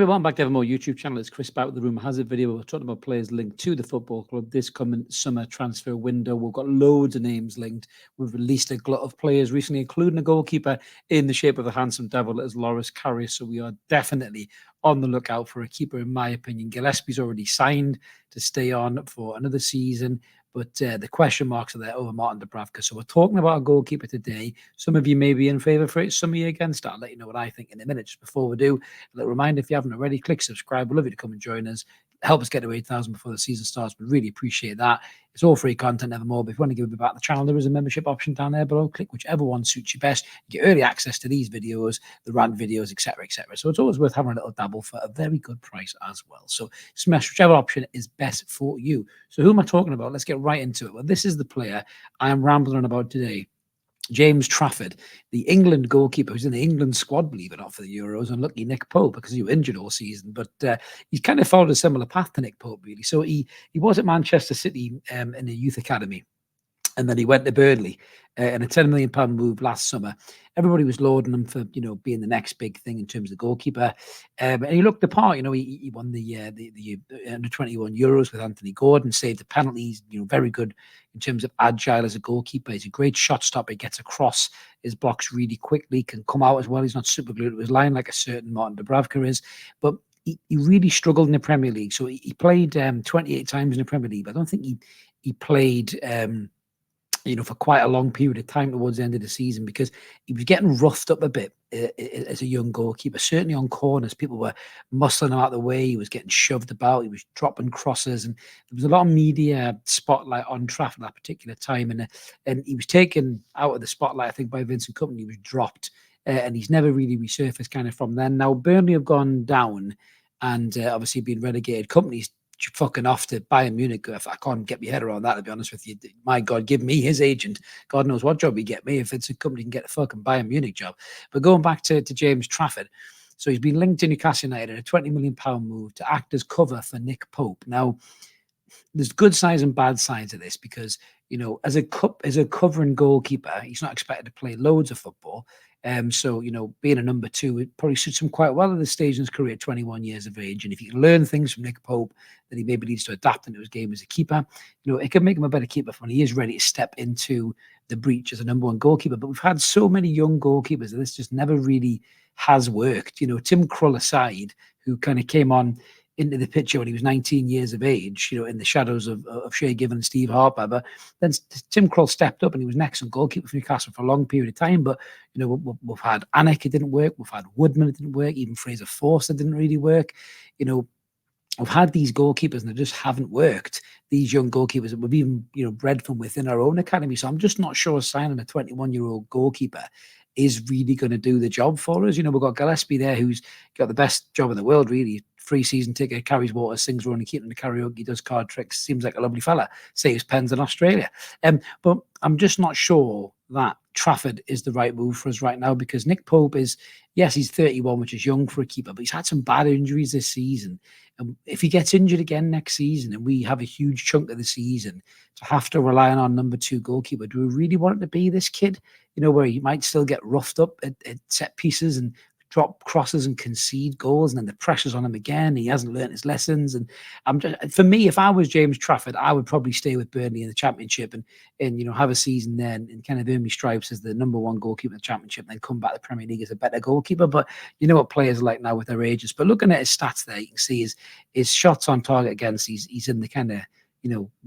everyone, back to Evermore YouTube channel. It's Chris back with the Rumour Has It video. We're talking about players linked to the football club this coming summer transfer window. We've got loads of names linked. We've released a glut of players recently, including a goalkeeper in the shape of the handsome devil as Loris Karius. So we are definitely on the lookout for a keeper, in my opinion. Gillespie's already signed to stay on for another season, but the question marks are there over Martin Dubravka. So we're talking about a goalkeeper today. Some of you may be in favour for it, some of you against it. I'll let you know what I think in a minute. Just before we do, a little reminder, if you haven't already, click subscribe. We'd love you to come and join us. Help us get to 8,000 before the season starts. We really appreciate that. It's all free content, Evermore. But if you want to give it back to the channel, there is a membership option down there below. Click whichever one suits you best. You get early access to these videos, the rant videos, etc., etc. So it's always worth having a little dabble for a very good price as well. So smash whichever option is best for you. So who am I talking about? Let's get right into it. Well, this is the player I am rambling on about today. James Trafford, the England goalkeeper who's in the England squad, believe it or not, for the Euros. Unlucky Nick Pope because he was injured all season, but he's kind of followed a similar path to Nick Pope, really. So he was at Manchester City in the youth academy, and then he went to Burnley in a £10 million move last summer. Everybody was lauding him for, being the next big thing in terms of goalkeeper. And he looked the part. He won the under-21 Euros with Anthony Gordon, saved the penalties, very good in terms of agile as a goalkeeper. He's a great shot stopper. He gets across his blocks really quickly, can come out as well. He's not super glued to his line like a certain Martin Dubravka is. But he really struggled in the Premier League. So he played 28 times in the Premier League. But I don't think he played... for quite a long period of time towards the end of the season, because he was getting roughed up a bit as a young goalkeeper. Certainly on corners, people were muscling him out of the way. He was getting shoved about. He was dropping crosses, and there was a lot of media spotlight on Trafford at that particular time. And he was taken out of the spotlight, I think, by Vincent Kompany. He was dropped, and he's never really resurfaced kind of from then. Now, Burnley have gone down and obviously been relegated. Kompany's fucking off to Bayern Munich. If I can't get my head around that, to be honest with you, my God, give me his agent. God knows what job he get me if it's a company can get a fucking Bayern Munich job. But going back to James Trafford, so he's been linked to Newcastle United, a £20 million move to act as cover for Nick Pope. Now, there's good sides and bad sides of this, because as a covering goalkeeper, he's not expected to play loads of football. So being a number two, it probably suits him quite well at this stage in his career, 21 years of age. And if he can learn things from Nick Pope that he maybe needs to adapt into his game as a keeper, it can make him a better keeper when he is ready to step into the breach as a number one goalkeeper. But we've had so many young goalkeepers that this just never really has worked. Tim Krull aside, who kind of came on into the picture when he was 19 years of age, in the shadows of Shea Given and Steve Harper. But then Tim Krull stepped up and he was an excellent goalkeeper for Newcastle for a long period of time. But, we've had Anik, it didn't work. We've had Woodman, it didn't work. Even Fraser Forster didn't really work. We've had these goalkeepers and they just haven't worked. These young goalkeepers that we've even, bred from within our own academy. So I'm just not sure signing a 21-year-old goalkeeper is really going to do the job for us. We've got Gillespie there, who's got the best job in the world, really. Free season ticket, carries water, sings Ronnie Keaton the karaoke, does card tricks, seems like a lovely fella, saves pens in Australia. But I'm just not sure that Trafford is the right move for us right now, because Nick Pope is, yes, he's 31, which is young for a keeper, but he's had some bad injuries this season. And if he gets injured again next season and we have a huge chunk of the season to have to rely on our number two goalkeeper, do we really want it to be this kid, where he might still get roughed up at set pieces and drop crosses and concede goals, and then the pressure's on him again. He hasn't learned his lessons. And for me, if I was James Trafford, I would probably stay with Burnley in the Championship and have a season there and kind of earn me stripes as the number one goalkeeper in the Championship, and then come back to the Premier League as a better goalkeeper. But you know what players are like now with their ages. But looking at his stats there, you can see his shots on target against, he's in the kind of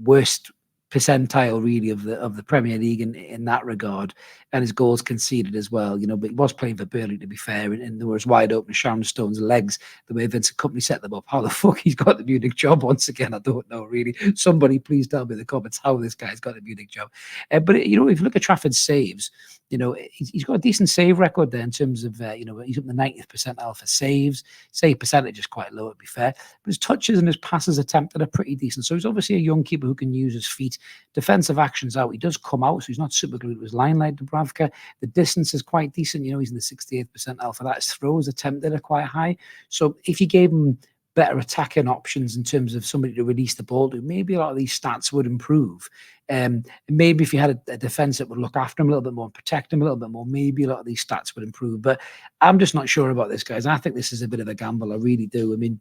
worst percentile really of the Premier League in that regard, and his goals conceded as well, but he was playing for Burnley, to be fair, and there was wide open Sharon Stone's legs, the way Vincent Kompany set them up. How the fuck he's got the Munich job once again, I don't know really. Somebody please tell me in the comments how this guy's got the Munich job. But if you look at Trafford's saves, he's got a decent save record there in terms of he's up in the 90th percentile for saves. Save percentage is quite low, to be fair, but his touches and his passes attempted are pretty decent. So he's obviously a young keeper who can use his feet. Defensive actions out, he does come out, so he's not super glued to his line like Dubravka. The distance is quite decent. He's in the 68th percentile for that. His throws attempted are quite high. So if you gave him better attacking options in terms of somebody to release the ball to, maybe a lot of these stats would improve. And maybe if you had a defense that would look after him a little bit more, protect him a little bit more, maybe a lot of these stats would improve. But I'm just not sure about this, guys. I think this is a bit of a gamble. I really do. I mean,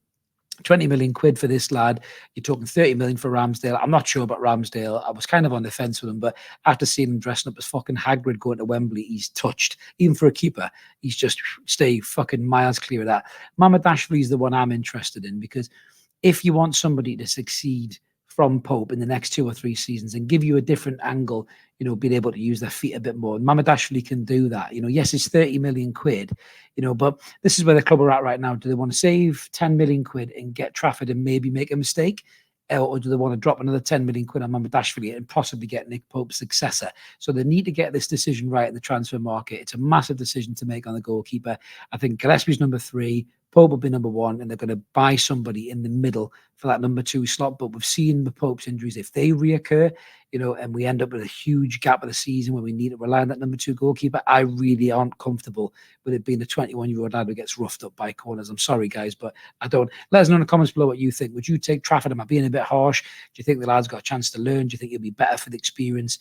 20 million quid for this lad. You're talking 30 million for Ramsdale. I'm not sure about Ramsdale. I was kind of on the fence with him, but after seeing him dressing up as fucking Hagrid going to Wembley, he's touched. Even for a keeper, he's just stay fucking miles clear of that. Mamardashvili is the one I'm interested in, because if you want somebody to succeed from Pope in the next 2 or 3 seasons and give you a different angle, being able to use their feet a bit more, Mamardashvili can do that. Yes, it's 30 million quid, but this is where the club are at right now. Do they want to save 10 million quid and get Trafford and maybe make a mistake? Or do they want to drop another 10 million quid on Mamardashvili and possibly get Nick Pope's successor? So they need to get this decision right in the transfer market. It's a massive decision to make on the goalkeeper. I think Gillespie's number 3, Pope will be number 1, and they're going to buy somebody in the middle for that number 2 slot. But we've seen the Pope's injuries, if they reoccur, and we end up with a huge gap of the season where we need to rely on that number 2 goalkeeper, I really aren't comfortable with it being the 21-year-old lad who gets roughed up by corners. I'm sorry, guys, but I don't. Let us know in the comments below what you think. Would you take Trafford? Am I being a bit harsh? Do you think the lad's got a chance to learn? Do you think he'll be better for the experience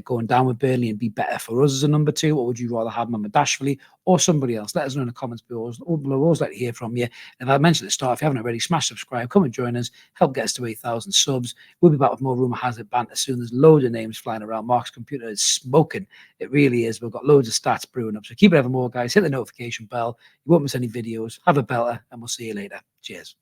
going down with Burnley and be better for us as a number 2? Or would you rather have Mamardashvili or somebody else? Let us know in the comments below. We'd always like to hear from you. And I mentioned at the start, if you haven't already, smash subscribe, come and join us, help get us to 8,000 subs. We'll be back with more Rumour Has It banter soon. There's loads of names flying around. Mark's computer is smoking. It really is. We've got loads of stats brewing up. So keep it ever more, guys. Hit the notification bell. You won't miss any videos. Have a belter, and we'll see you later. Cheers.